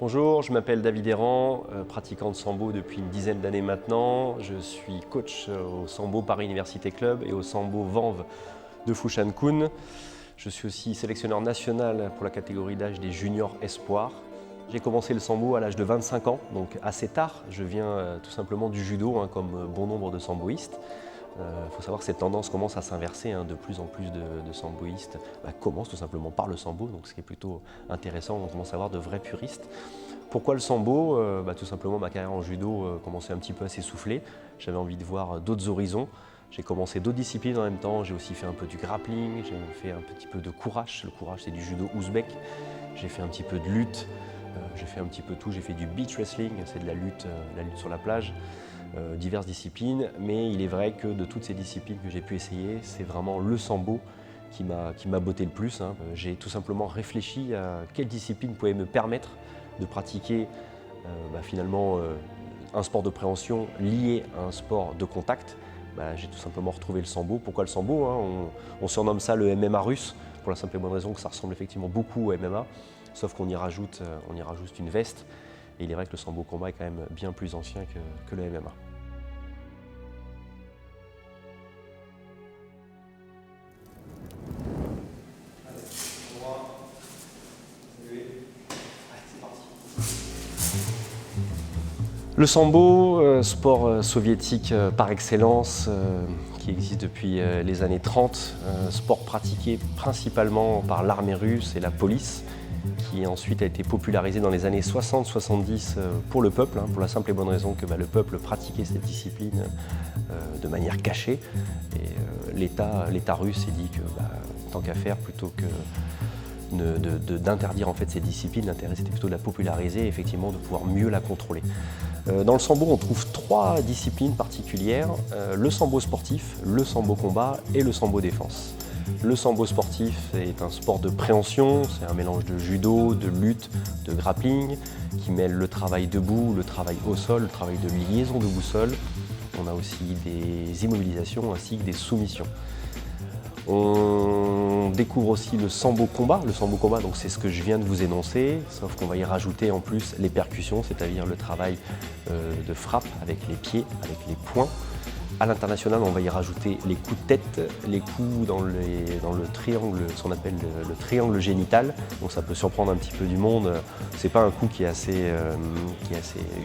Bonjour, je m'appelle David Errand, pratiquant de sambo depuis une dizaine d'années maintenant. Je suis coach au Sambo Paris Université Club et au Sambo Vanves de Fushan-Kun. Je suis aussi sélectionneur national pour la catégorie d'âge des juniors espoirs. J'ai commencé le sambo à l'âge de 25 ans, donc assez tard. Je viens tout simplement du judo, comme bon nombre de samboïstes. Il faut savoir que cette tendance commence à s'inverser, de plus en plus de samboïstes commencent tout simplement par le sambo, donc ce qui est plutôt intéressant, on commence à avoir de vrais puristes. Pourquoi le sambo? Tout simplement ma carrière en judo commençait un petit peu à s'essouffler, j'avais envie de voir d'autres horizons. J'ai commencé d'autres disciplines en même temps, j'ai aussi fait un peu du grappling, j'ai fait un petit peu de courage. Le courage c'est du judo ouzbek, j'ai fait un petit peu de lutte, j'ai fait un petit peu tout, j'ai fait du beach wrestling, c'est de la lutte sur la plage. Diverses disciplines, mais il est vrai que de toutes ces disciplines que j'ai pu essayer, c'est vraiment le sambo qui m'a botté le plus. J'ai tout simplement réfléchi à quelle discipline pouvait me permettre de pratiquer finalement un sport de préhension lié à un sport de contact. J'ai tout simplement retrouvé le sambo. Pourquoi le sambo? On surnomme ça le MMA russe, pour la simple et bonne raison que ça ressemble effectivement beaucoup au MMA, sauf qu'on y rajoute une veste. Et il est vrai que le sambo combat est quand même bien plus ancien que le MMA. Le sambo, sport soviétique par excellence, qui existe depuis les années 30, sport pratiqué principalement par l'armée russe et la police, qui ensuite a été popularisé dans les années 60-70 pour le peuple, pour la simple et bonne raison que le peuple pratiquait cette discipline de manière cachée. Et l'État russe s'est dit que tant qu'à faire, plutôt que d'interdire en fait cette discipline, l'intérêt c'était plutôt de la populariser et effectivement de pouvoir mieux la contrôler. Dans le sambo, on trouve trois disciplines particulières, le sambo sportif, le sambo combat et le sambo défense. Le sambo sportif est un sport de préhension, c'est un mélange de judo, de lutte, de grappling, qui mêle le travail debout, le travail au sol, le travail de liaison debout-sol. On a aussi des immobilisations ainsi que des soumissions. On découvre aussi le sambo combat. Le sambo combat, donc c'est ce que je viens de vous énoncer, sauf qu'on va y rajouter en plus les percussions, c'est-à-dire le travail de frappe avec les pieds, avec les poings. À l'international, on va y rajouter les coups de tête, les coups dans le triangle, ce qu'on appelle le triangle génital. Donc ça peut surprendre un petit peu du monde. C'est pas un coup qui est assez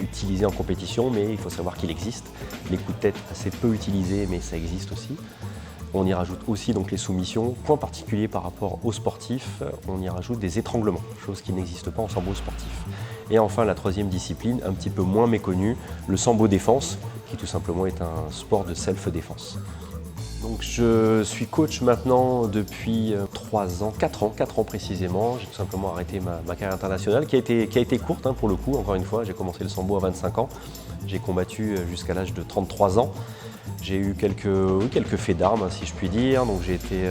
utilisé en compétition, mais il faut savoir qu'il existe. Les coups de tête assez peu utilisés, mais ça existe aussi. On y rajoute aussi donc les soumissions. Point particulier par rapport aux sportifs, on y rajoute des étranglements, chose qui n'existe pas en sambo sportif. Et enfin la troisième discipline, un petit peu moins méconnue, le sambo défense, qui tout simplement est un sport de self-défense. Donc je suis coach maintenant depuis 4 ans précisément. J'ai tout simplement arrêté ma carrière internationale qui a été courte pour le coup, encore une fois. J'ai commencé le sambo à 25 ans, j'ai combattu jusqu'à l'âge de 33 ans. J'ai eu quelques faits d'armes, si je puis dire. Donc j'ai été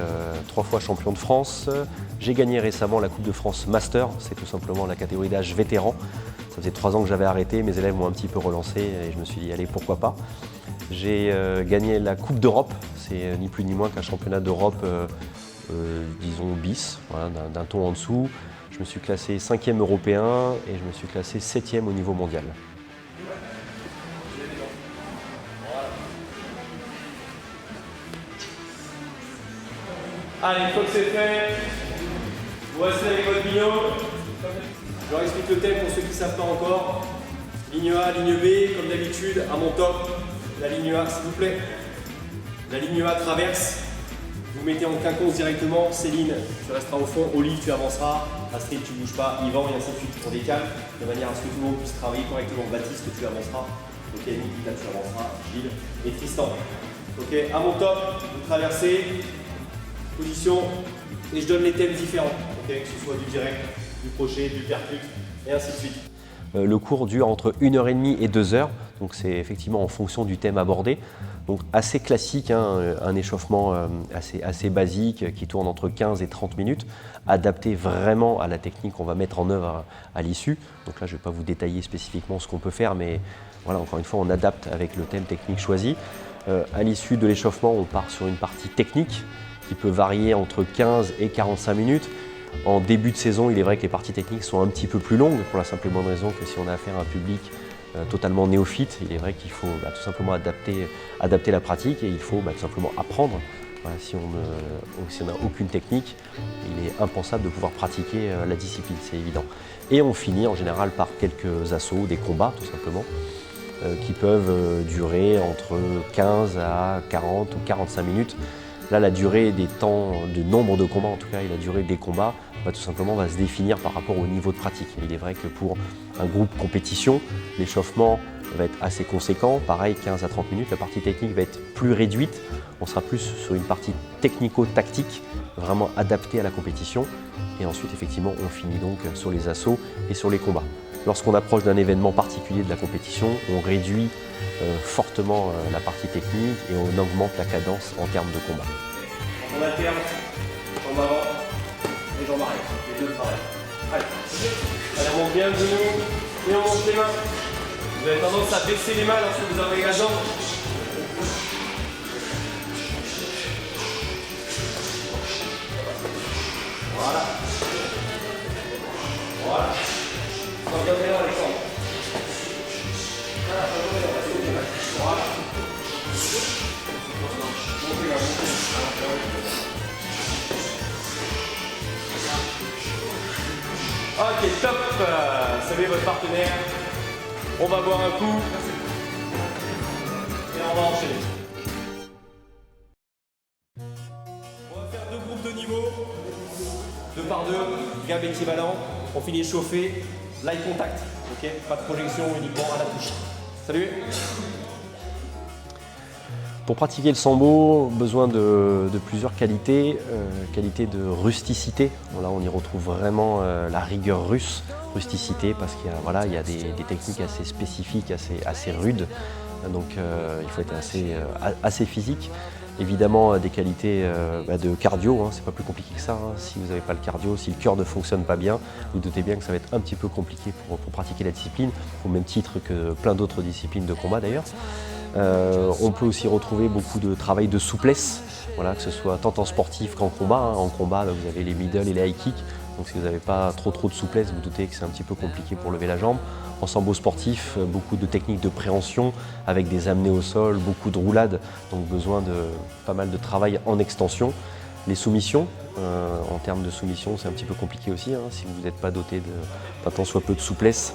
3 fois champion de France. J'ai gagné récemment la Coupe de France Master, c'est tout simplement la catégorie d'âge vétéran. Ça faisait 3 ans que j'avais arrêté, mes élèves m'ont un petit peu relancé et je me suis dit allez, pourquoi pas. J'ai gagné la Coupe d'Europe, c'est ni plus ni moins qu'un championnat d'Europe, disons bis, voilà, d'un ton en dessous. Je me suis classé 5e européen et je me suis classé 7e au niveau mondial. Allez, une fois que c'est fait, vous restez avec votre binôme. Je leur explique le thème pour ceux qui ne savent pas encore. Ligne A, ligne B, comme d'habitude, à mon top. La ligne A, s'il vous plaît. La ligne A traverse. Vous mettez en quinconce directement. Céline, tu resteras au fond. Olive, tu avanceras. Astrid, tu ne bouges pas. Yvan, et ainsi de suite. On décale de manière à ce que tout le monde puisse travailler correctement. Baptiste, tu avanceras. Ok, Nikita, tu avanceras. Gilles et Tristan. Ok, à mon top, vous traversez. Position, et je donne les thèmes différents, que ce soit du direct, du crochet, du percute, et ainsi de suite. Le cours dure entre 1h30 et 2 heures, donc c'est effectivement en fonction du thème abordé. Donc assez classique, un échauffement assez basique qui tourne entre 15 et 30 minutes, adapté vraiment à la technique qu'on va mettre en œuvre à l'issue. Donc là, je ne vais pas vous détailler spécifiquement ce qu'on peut faire, mais voilà, encore une fois, on adapte avec le thème technique choisi. À l'issue de l'échauffement, on part sur une partie technique qui peut varier entre 15 et 45 minutes. En début de saison, il est vrai que les parties techniques sont un petit peu plus longues pour la simple et bonne raison que si on a affaire à un public totalement néophyte, il est vrai qu'il faut tout simplement adapter la pratique et il faut tout simplement apprendre. Voilà, si on n'a aucune technique, il est impensable de pouvoir pratiquer la discipline, c'est évident. Et on finit en général par quelques assauts, des combats tout simplement, qui peuvent durer entre 15 à 40 ou 45 minutes. Là, la durée des temps, du nombre de combats en tout cas, et la durée des combats, tout simplement va se définir par rapport au niveau de pratique. Il est vrai que pour un groupe compétition, l'échauffement va être assez conséquent, pareil 15 à 30 minutes, la partie technique va être plus réduite, on sera plus sur une partie technico-tactique, vraiment adaptée à la compétition, et ensuite effectivement on finit donc sur les assauts et sur les combats. Lorsqu'on approche d'un événement particulier de la compétition, on réduit fortement la partie technique et on augmente la cadence en termes de combat. On alterne, jambes avant et jambes arrière, les deux pareil. Allez, on monte bien le genou et on monte les mains. Vous avez tendance à baisser les mains lorsque vous avez la jambe. Voilà. Voilà. Regardez là, Alexandre. Voilà. Ok, top. Saluez votre partenaire. On va boire un coup. Et on va enchaîner. On va faire deux groupes de niveau. 2 par 2, gamme équivalent. On finit chauffer. Light contact. Ok, pas de projection, uniquement à la touche. Salut. Pour pratiquer le sambo, besoin de plusieurs qualités. Qualité de rusticité, bon, là on y retrouve vraiment la rigueur russe, rusticité parce qu'il y a des techniques assez spécifiques, assez rudes, donc il faut être assez physique. Évidemment des qualités de cardio, c'est pas plus compliqué que ça. Si vous n'avez pas le cardio, si le cœur ne fonctionne pas bien, vous doutez bien que ça va être un petit peu compliqué pour pratiquer la discipline, au même titre que plein d'autres disciplines de combat d'ailleurs. On peut aussi retrouver beaucoup de travail de souplesse, voilà, que ce soit tant en sportif qu'en combat. En combat, vous avez les middle et les high kicks, donc si vous n'avez pas trop de souplesse, vous doutez que c'est un petit peu compliqué pour lever la jambe. En sambo sportif, beaucoup de techniques de préhension avec des amenées au sol, beaucoup de roulades, donc besoin de pas mal de travail en extension. Les soumissions, en termes de soumission, c'est un petit peu compliqué aussi, si vous n'êtes pas doté d'un tant soit peu de souplesse,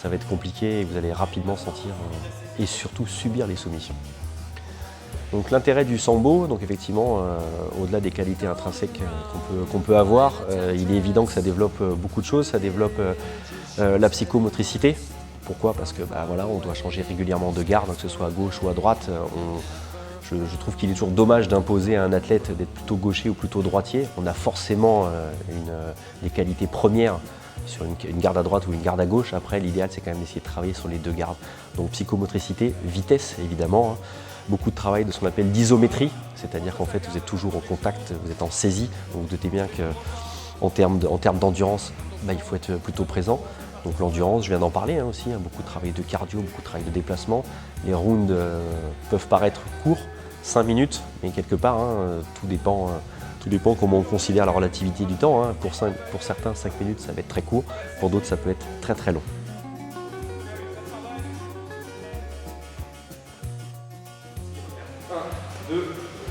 ça va être compliqué et vous allez rapidement sentir et surtout subir les soumissions. Donc l'intérêt du sambo, donc effectivement, au-delà des qualités intrinsèques qu'on peut avoir, il est évident que ça développe beaucoup de choses. Ça développe la psychomotricité. Pourquoi? Parce que voilà, on doit changer régulièrement de garde, que ce soit à gauche ou à droite. Je trouve qu'il est toujours dommage d'imposer à un athlète d'être plutôt gaucher ou plutôt droitier. On a forcément des qualités premières sur une garde à droite ou une garde à gauche. Après, l'idéal, c'est quand même d'essayer de travailler sur les deux gardes. Donc psychomotricité, vitesse évidemment, beaucoup de travail de ce qu'on appelle l'isométrie, c'est-à-dire qu'en fait vous êtes toujours en contact, vous êtes en saisie, donc vous doutez bien qu'en termes d'endurance, il faut être plutôt présent. Donc l'endurance, je viens d'en parler aussi, beaucoup de travail de cardio, beaucoup de travail de déplacement. Les rounds peuvent paraître courts, 5 minutes, mais quelque part, tout dépend comment on considère la relativité du temps. Pour certains, 5 minutes, ça va être très court, pour d'autres, ça peut être très très long.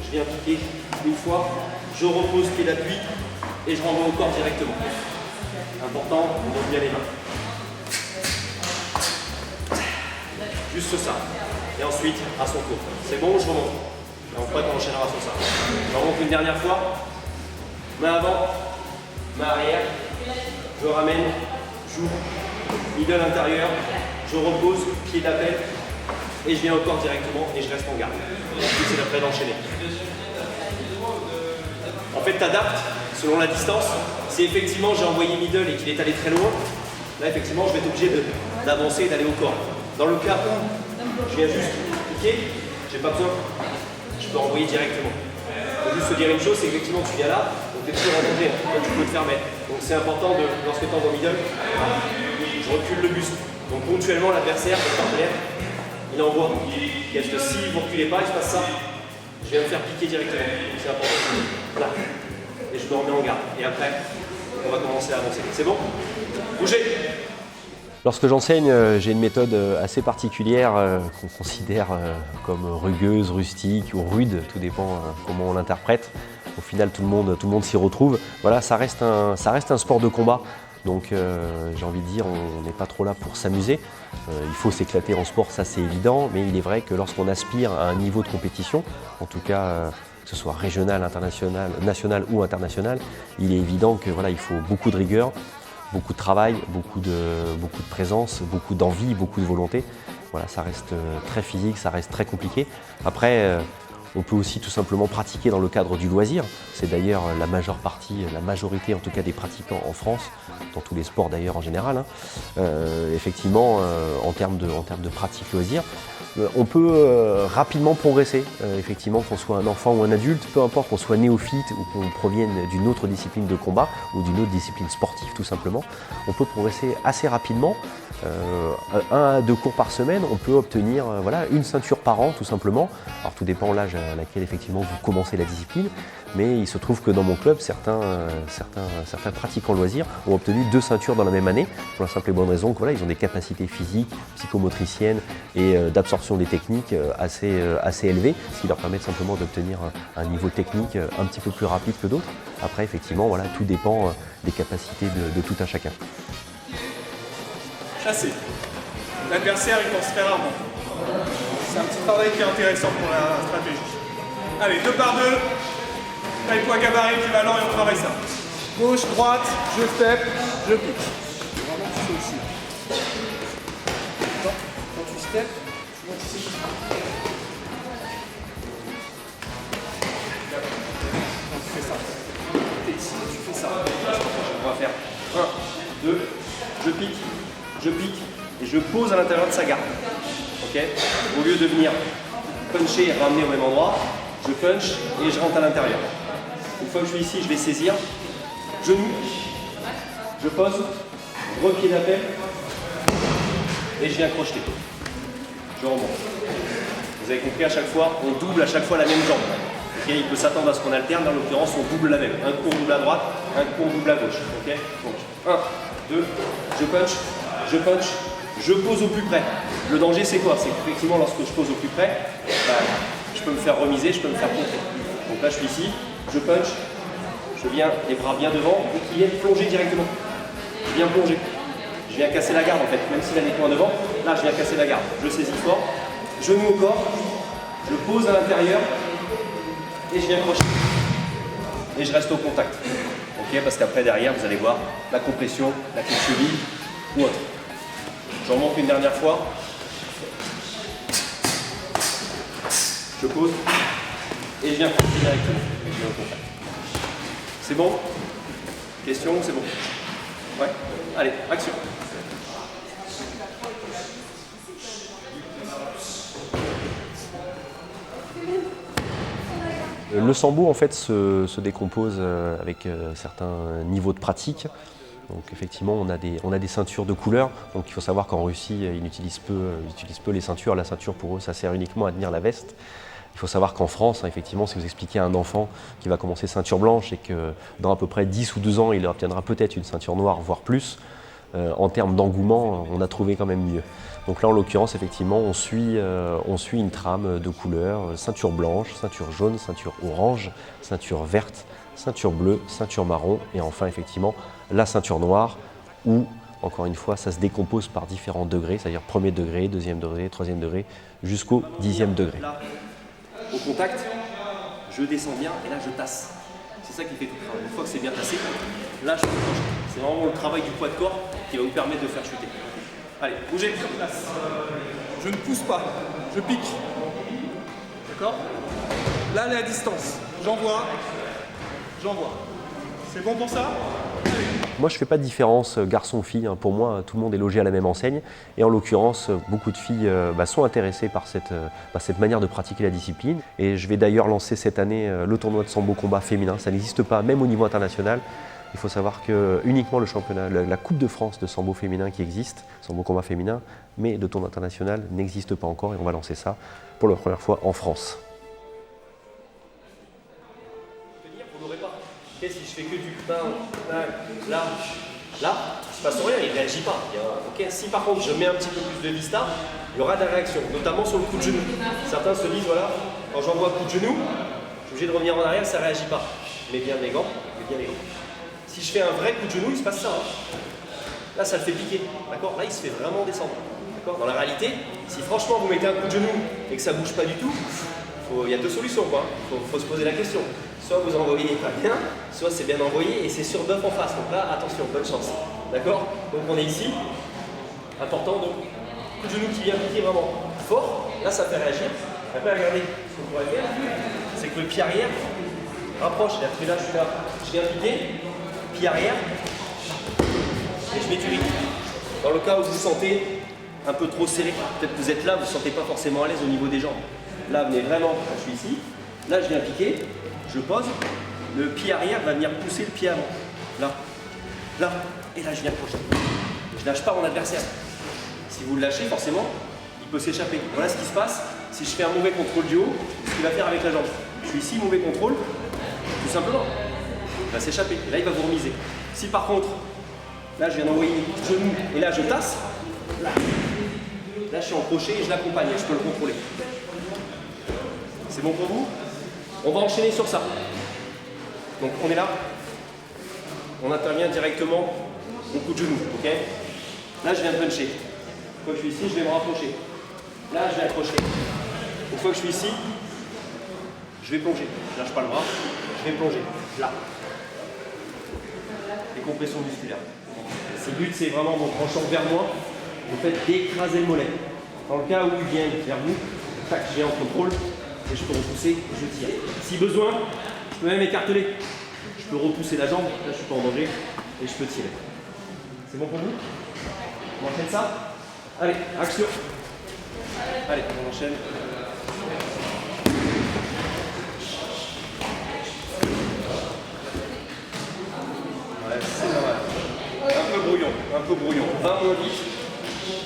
Je viens piquer une fois, je repose pied d'appui et je renvoie au corps directement. Important, on monte bien les mains. Juste ça. Et ensuite, à son tour. C'est bon, je remonte. Et on pourrait qu'on enchaînera sur ça. Je remonte une dernière fois. Main avant, main arrière. Je ramène, j'ouvre, middle intérieur. Je repose, pied d'appel. Et je viens au corps directement et je reste en garde. Et ensuite, c'est après d'enchaîner. En fait, tu adaptes selon la distance. Si effectivement j'ai envoyé middle et qu'il est allé très loin, là effectivement je vais être obligé d'avancer et d'aller au corps. Dans le cas où je viens juste piquer, j'ai pas besoin, je peux envoyer directement. Il faut juste se dire une chose, c'est qu'effectivement tu viens là, donc tu es toujours en danger, donc tu peux te faire mettre. Donc c'est important lorsque tu envoies middle, je recule le buste. Donc ponctuellement l'adversaire, le partenaire, il envoie. Parce que si vous ne reculez pas, il se passe ça, je viens me faire piquer directement. C'est important. Là. Et je me remets en garde. Et après, on va commencer à avancer. C'est bon? Bougez! Lorsque j'enseigne, j'ai une méthode assez particulière qu'on considère comme rugueuse, rustique ou rude, tout dépend comment on l'interprète. Au final, tout le monde s'y retrouve. Voilà, ça reste un sport de combat. Donc j'ai envie de dire, on n'est pas trop là pour s'amuser. Il faut s'éclater en sport, ça c'est évident, mais il est vrai que lorsqu'on aspire à un niveau de compétition, en tout cas que ce soit régional, international, national ou international, il est évident que voilà, il faut beaucoup de rigueur, beaucoup de travail, beaucoup de présence, beaucoup d'envie, beaucoup de volonté. Voilà, ça reste très physique, ça reste très compliqué. Après, on peut aussi tout simplement pratiquer dans le cadre du loisir. C'est d'ailleurs la majorité en tout cas des pratiquants en France, dans tous les sports d'ailleurs en général. Effectivement, en termes de pratique loisir, on peut rapidement progresser, effectivement, qu'on soit un enfant ou un adulte, peu importe qu'on soit néophyte ou qu'on provienne d'une autre discipline de combat ou d'une autre discipline sportive tout simplement, on peut progresser assez rapidement. 1 à 2 cours par semaine, on peut obtenir voilà, une ceinture par an tout simplement. Alors tout dépend de l'âge à laquelle effectivement vous commencez la discipline, mais il se trouve que dans mon club, certains pratiquants loisirs ont obtenu 2 ceintures dans la même année, pour la simple et bonne raison que voilà, ils ont des capacités physiques, psychomotriciennes et d'absorption des techniques assez élevées, ce qui leur permet simplement d'obtenir un niveau technique un petit peu plus rapide que d'autres. Après effectivement, voilà, tout dépend des capacités de tout un chacun. Chasser. L'adversaire, il pense très rarement. C'est un petit travail qui est intéressant pour la stratégie. Allez, 2 par 2. Taille poids gabarit équivalent et on travaille ça. Gauche, droite, je step, je pique. Vraiment, tu fais ici. Quand tu step, souvent tu sais. Quand tu fais ça. Tu es ici, tu fais ça. On va faire 1, 2, je pique et je pose à l'intérieur de sa garde. Okay, au lieu de venir puncher et ramener au même endroit, je punch et je rentre à l'intérieur. Une fois que je suis ici, je vais saisir, genou, je pose, repied d'appel et je viens crocheter. Je remonte. Vous avez compris, à chaque fois, on double à chaque fois la même jambe. Okay, il peut s'attendre à ce qu'on alterne, dans l'occurrence on double la même. Un coup on double à droite, un coup on double à gauche. Okay, donc 1, 2, je punch, je pose au plus près. Le danger c'est quoi? C'est qu'effectivement lorsque je pose au plus près, je peux me faire remiser, je peux me faire contrer. Donc là je suis ici, je punch, je viens les bras bien devant et qui viennent plonger directement. Je viens plonger. Je viens casser la garde en fait, même s'il a les points devant, là je viens casser la garde. Je saisis fort, genou au corps, je pose à l'intérieur et je viens crocher. Et je reste au contact. Okay, parce qu'après derrière vous allez voir la compression, la clé de cheville ou autre. Je remonte une dernière fois. Je pose et je viens crocher directement. Et je viens au contact. C'est bon? Question? C'est bon? Ouais? Allez, action! Le sambo en fait se décompose avec certains niveaux de pratique. Donc effectivement on a des ceintures de couleur. Donc il faut savoir qu'en Russie ils utilisent peu les ceintures. La ceinture pour eux ça sert uniquement à tenir la veste. Il faut savoir qu'en France, effectivement, si vous expliquez à un enfant qui va commencer ceinture blanche et que dans à peu près 10 ou 12 ans il obtiendra peut-être une ceinture noire, voire plus, en termes d'engouement, on a trouvé quand même mieux. Donc là, en l'occurrence, effectivement, on suit une trame de couleurs, ceinture blanche, ceinture jaune, ceinture orange, ceinture verte, ceinture bleue, ceinture marron et enfin, effectivement, la ceinture noire où, encore une fois, ça se décompose par différents degrés, c'est-à-dire premier degré, deuxième degré, troisième degré, jusqu'au 10e degré. Là, au contact, je descends bien et là, je tasse. C'est ça qui fait tout le travail. Une fois que c'est bien tassé, là, je peux crocheter. C'est vraiment le travail du poids de corps qui va vous permettre de faire chuter. Allez, bougez sur place. Je ne pousse pas, je pique. D'accord? Là, elle est à distance. J'envoie. C'est bon pour ça? Moi, je ne fais pas de différence garçon-fille. Pour moi, tout le monde est logé à la même enseigne. Et en l'occurrence, beaucoup de filles sont intéressées par cette manière de pratiquer la discipline. Et je vais d'ailleurs lancer cette année le tournoi de sambo combat féminin. Ça n'existe pas, même au niveau international. Il faut savoir que uniquement le championnat, la Coupe de France de sambo féminin qui existe, sambo combat féminin, mais le tournoi international n'existe pas encore et on va lancer ça pour la première fois en France. Vous n'aurez pas. Et si je fais que du là, il ne se passe rien, il ne réagit pas. Okay. Si par contre je mets un petit peu plus de vista, il y aura des réactions, notamment sur le coup de genou. Certains se disent, voilà, quand j'envoie un coup de genou, je suis obligé de revenir en arrière, ça ne réagit pas. Je mets bien mes gants, Si je fais un vrai coup de genou, il se passe ça. Hein. Là, ça le fait piquer, d'accord? Là, il se fait vraiment descendre. Dans la réalité, si franchement vous mettez un coup de genou et que ça ne bouge pas du tout, il y a deux solutions. Il faut se poser la question. Soit vous envoyez pas bien, soit c'est bien envoyé et c'est sur bœuf en face. Donc là, attention, bonne chance. D'accord? Donc on est ici. Important, donc coup de genou qui vient piquer vraiment fort. Là, ça fait réagir. Après, regardez, ce qu'on pourrait faire, c'est que le pied arrière rapproche. Là, je suis là. Je viens piquer, pied arrière, et je mets du rythme. Dans le cas où vous vous sentez un peu trop serré, peut-être que vous êtes là, vous ne vous sentez pas forcément à l'aise au niveau des jambes. Là, venez vraiment, je suis ici. Là, je viens piquer, je pose. Le pied arrière va venir pousser le pied avant. Là, là, et là, je viens crocher. Je ne lâche pas mon adversaire. Si vous le lâchez, forcément, il peut s'échapper. Voilà ce qui se passe si je fais un mauvais contrôle du haut, ce qu'il va faire avec la jambe. Je suis ici, mauvais contrôle, tout simplement. Il va s'échapper. Et là, il va vous remiser. Si par contre, là, je viens d'envoyer le genou et là, je tasse. Là, je suis en crochet et je l'accompagne et je peux le contrôler. C'est bon pour vous? On va enchaîner sur ça. Donc, on est là. On intervient directement au coup de genou. Okay, là, je viens de puncher. Une fois que je suis ici, je vais me rapprocher. Là, je vais accrocher. Une fois que je suis ici, je vais plonger. Je lâche pas le bras. Je vais plonger. Là. Décompression musculaire. Si le but, c'est vraiment mon tranchant vers moi, vous faites d'écraser le mollet. Dans le cas où il vient vers vous, tac, je viens en contrôle et je peux repousser et je tire. Si besoin, je peux même écarteler. Je peux repousser la jambe, là je ne suis pas en danger et je peux tirer. C'est bon pour vous? On enchaîne ça? Allez, action. Allez, on enchaîne. Ouais, c'est pas mal. Un peu brouillon. 20 moins vite.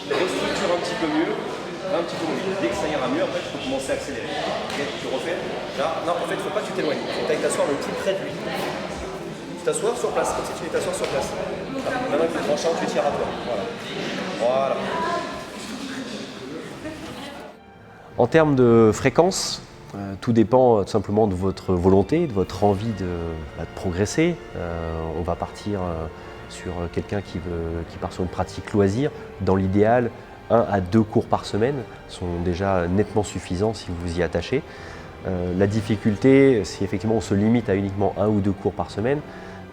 Restructure un petit peu mieux. Un petit peu moins vite. Dès que ça ira mieux, après tu peux commencer à accélérer. Okay, tu refais. Là, non, en fait, il ne faut pas que tu t'éloignes. Il faut que tu ailles t'asseoir le plus près de lui. Tu t'assois sur place, comme si tu allais t'asseoir sur place. Maintenant que tu tranches, tu tires à toi. Voilà. En termes de fréquence, tout dépend tout simplement de votre volonté, de votre envie de progresser. On va partir sur quelqu'un qui part sur une pratique loisir. Dans l'idéal, 1 à 2 cours par semaine sont déjà nettement suffisants si vous vous y attachez. La difficulté, si effectivement on se limite à uniquement 1 ou 2 cours par semaine,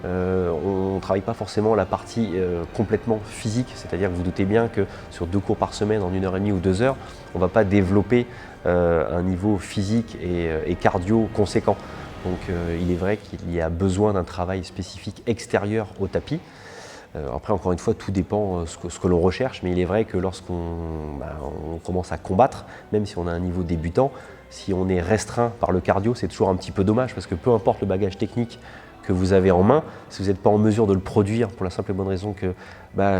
on ne travaille pas forcément la partie complètement physique, c'est-à-dire que vous doutez bien que sur 2 cours par semaine en 1h30 ou 2 heures, on ne va pas développer un niveau physique et cardio conséquent. Donc il est vrai qu'il y a besoin d'un travail spécifique extérieur au tapis. Après, encore une fois, tout dépend ce que l'on recherche, mais il est vrai que lorsqu'on commence à combattre, même si on a un niveau débutant, si on est restreint par le cardio, c'est toujours un petit peu dommage parce que peu importe le bagage technique que vous avez en main, si vous n'êtes pas en mesure de le produire pour la simple et bonne raison que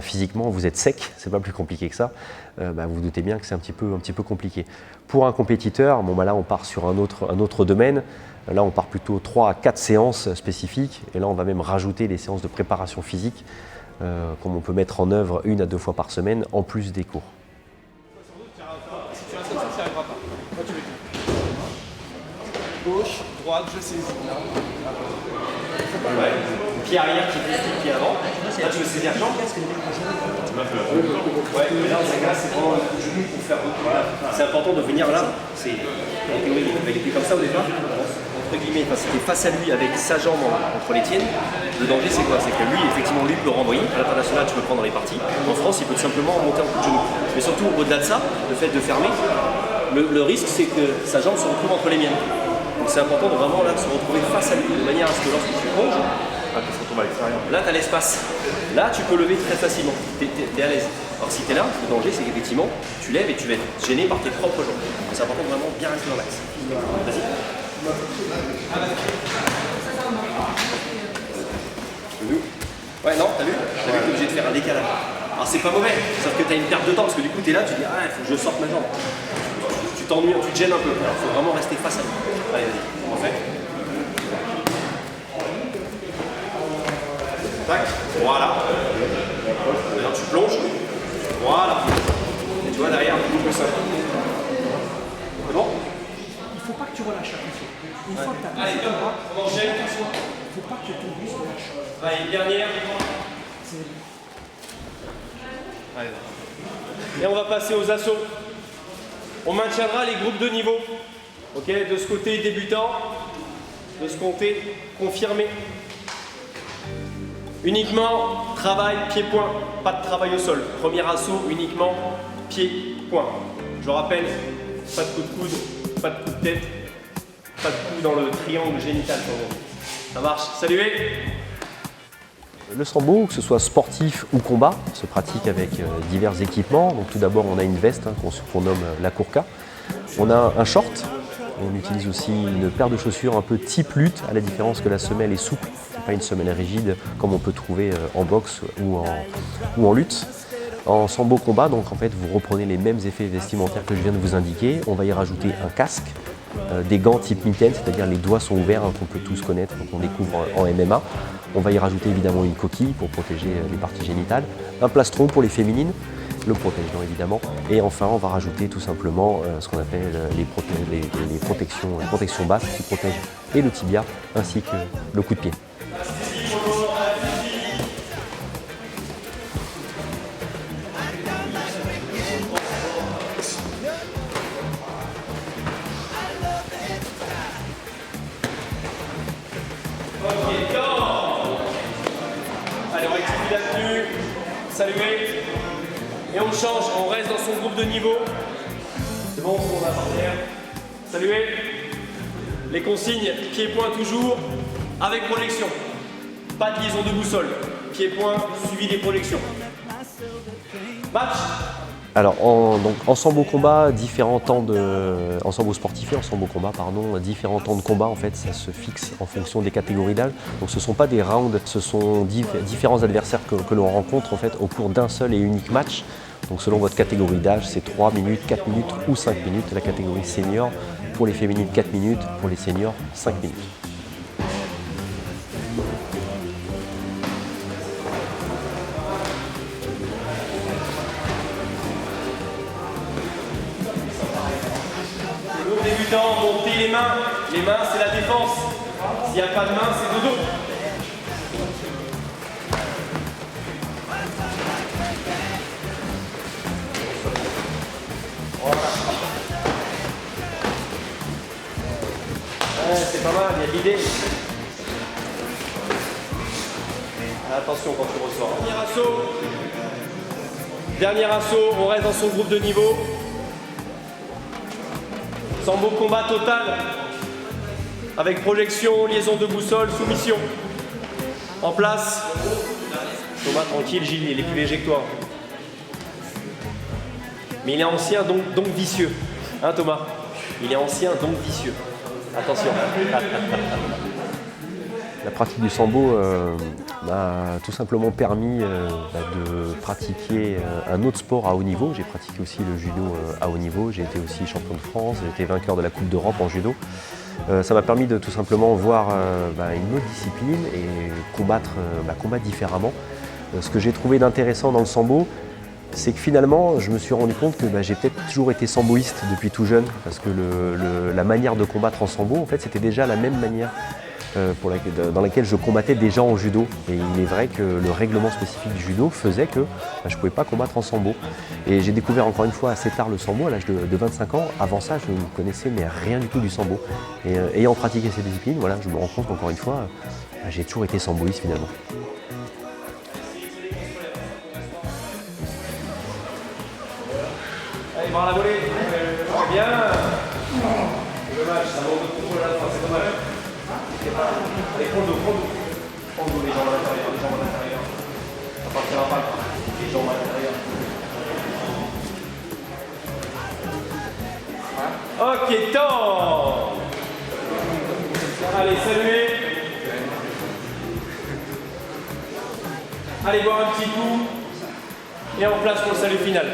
physiquement vous êtes sec, c'est pas plus compliqué que ça, vous vous doutez bien que c'est un petit peu compliqué. Pour un compétiteur, là on part sur un autre domaine, là on part plutôt 3 à 4 séances spécifiques et là on va même rajouter des séances de préparation physique comme on peut mettre en œuvre 1 à 2 fois par semaine en plus des cours. Si tu restes comme ça n'arrivera pas. Moi tu mets tout. Gauche, droite, je saisis. Ouais. Pied arrière qui fait le pied avant. Là, tu veux saisir la jambe, qu'est-ce que tu fais? Ouais, mais là, c'est vraiment le genou pour faire beaucoup. C'est important de venir là. En théorie, il était comme ça au départ. Entre guillemets, c'était face à lui avec sa jambe entre les tiennes. Le danger, c'est quoi? C'est que lui, effectivement, lui peut renvoyer. À l'international, tu peux prendre dans les parties. En France, il peut tout simplement monter en coup de genou. Mais surtout, au-delà de ça, le fait de fermer, le risque, c'est que sa jambe se retrouve entre les miennes. Donc c'est important de vraiment là, se retrouver face à lui, de manière à ce que lorsque tu plonges, là tu as l'espace. Là tu peux lever très facilement, tu es à l'aise. Alors si tu es là, le danger c'est qu'effectivement tu lèves et tu vas être gêné par tes propres jambes. Donc c'est important de vraiment bien rester dans l'axe. Vas-y. Ouais non, t'as vu que tu es obligé de faire un décalage. Alors c'est pas mauvais, sauf que tu as une perte de temps parce que du coup tu es là, tu dis il faut que je sorte ma jambe. Tu t'ennuies, tu te gênes un peu. Alors il faut vraiment rester face à lui. Allez, vas-y, on refait. Tac, voilà. Maintenant tu plonges. Voilà. Et tu vois derrière, comme ça. C'est bon? Il faut pas que tu relâches la pression. Une fois que tu as passé ton bras, il faut pas que ton buste relâche. Allez, dernière. Et on va passer aux assauts. On maintiendra les groupes de niveau. Ok, de ce côté débutant, de ce côté confirmé. Uniquement travail pied-point, pas de travail au sol. Premier assaut, uniquement pied-point. Je rappelle, pas de coup de coude, pas de coup de tête, pas de coup dans le triangle génital. Ça marche, saluez! Le sambo, que ce soit sportif ou combat, se pratique avec divers équipements. Donc tout d'abord, on a une veste qu'on nomme la kurka. On a un short. On utilise aussi une paire de chaussures un peu type lutte, à la différence que la semelle est souple. Ce n'est pas une semelle rigide comme on peut trouver en boxe ou en lutte. En sambo combat, donc en fait, vous reprenez les mêmes effets vestimentaires que je viens de vous indiquer. On va y rajouter un casque, des gants type mitaine, c'est-à-dire les doigts sont ouverts, qu'on peut tous connaître, qu'on découvre en MMA. On va y rajouter évidemment une coquille pour protéger les parties génitales, un plastron pour les féminines, le protège-dents évidemment, et enfin on va rajouter tout simplement ce qu'on appelle les protections basses qui protègent et le tibia ainsi que le coup de pied. Allez, on rectifie la tenue, saluez, et on change, on reste dans son groupe de niveau. C'est bon, on a par terre. Saluez. Les consignes, pied-point toujours, avec projection. Pas de liaison de boussole. Pied-point, suivi des projections. Match. Alors en sambo combat, en sambo sportif et en sambo combat, pardon, différents temps de combat en fait, ça se fixe en fonction des catégories d'âge. Donc ce ne sont pas des rounds, ce sont différents adversaires que l'on rencontre en fait au cours d'un seul et unique match. Donc selon votre catégorie d'âge, c'est 3 minutes, 4 minutes ou 5 minutes. La catégorie senior, pour les féminines 4 minutes, pour les seniors 5 minutes. Débutant, montez les mains. Les mains, c'est la défense. S'il n'y a pas de main, c'est dodo. Voilà. Ouais, c'est pas mal, il y a de l'idée. Attention quand tu ressors. Dernier assaut, on reste dans son groupe de niveau. Sambo combat total, avec projection, liaison de boussole, soumission. En place. Thomas, tranquille, Gilles, il est plus léger que toi. Mais il est ancien, donc vicieux. Hein, Thomas? Il est ancien, donc vicieux. Attention. La pratique du sambo m'a tout simplement permis de pratiquer un autre sport à haut niveau. J'ai pratiqué aussi le judo à haut niveau. J'ai été aussi champion de France, j'ai été vainqueur de la Coupe d'Europe en judo. Ça m'a permis de tout simplement voir une autre discipline et combattre différemment. Ce que j'ai trouvé d'intéressant dans le sambo, c'est que finalement, je me suis rendu compte que j'ai peut-être toujours été samboïste depuis tout jeune, parce que la manière de combattre en sambo, en fait, c'était déjà la même manière dans laquelle je combattais déjà en judo. Et il est vrai que le règlement spécifique du judo faisait que je ne pouvais pas combattre en sambo. Et j'ai découvert encore une fois assez tard le sambo, à l'âge de 25 ans. Avant ça, je ne connaissais rien du tout du sambo. Et ayant pratiqué ces disciplines, voilà, je me rends compte qu'encore une fois, j'ai toujours été samboïste finalement. Allez, voir la volée. Très bien. Dommage, ça manque de contrôle à la fin, c'est dommage. Allez, prends le dos. Prends le dos, les jambes à l'intérieur, Ça partira pas, les jambes à l'intérieur. Ok, temps. Allez, saluez. Allez boire un petit coup. Et en place pour le salut final.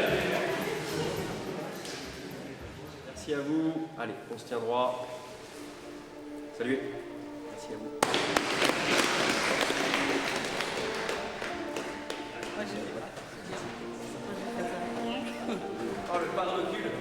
Merci à vous. Allez, on se tient droit. Salut. Merci à vous. Moi, je fais pas. Oh, le pas de recul.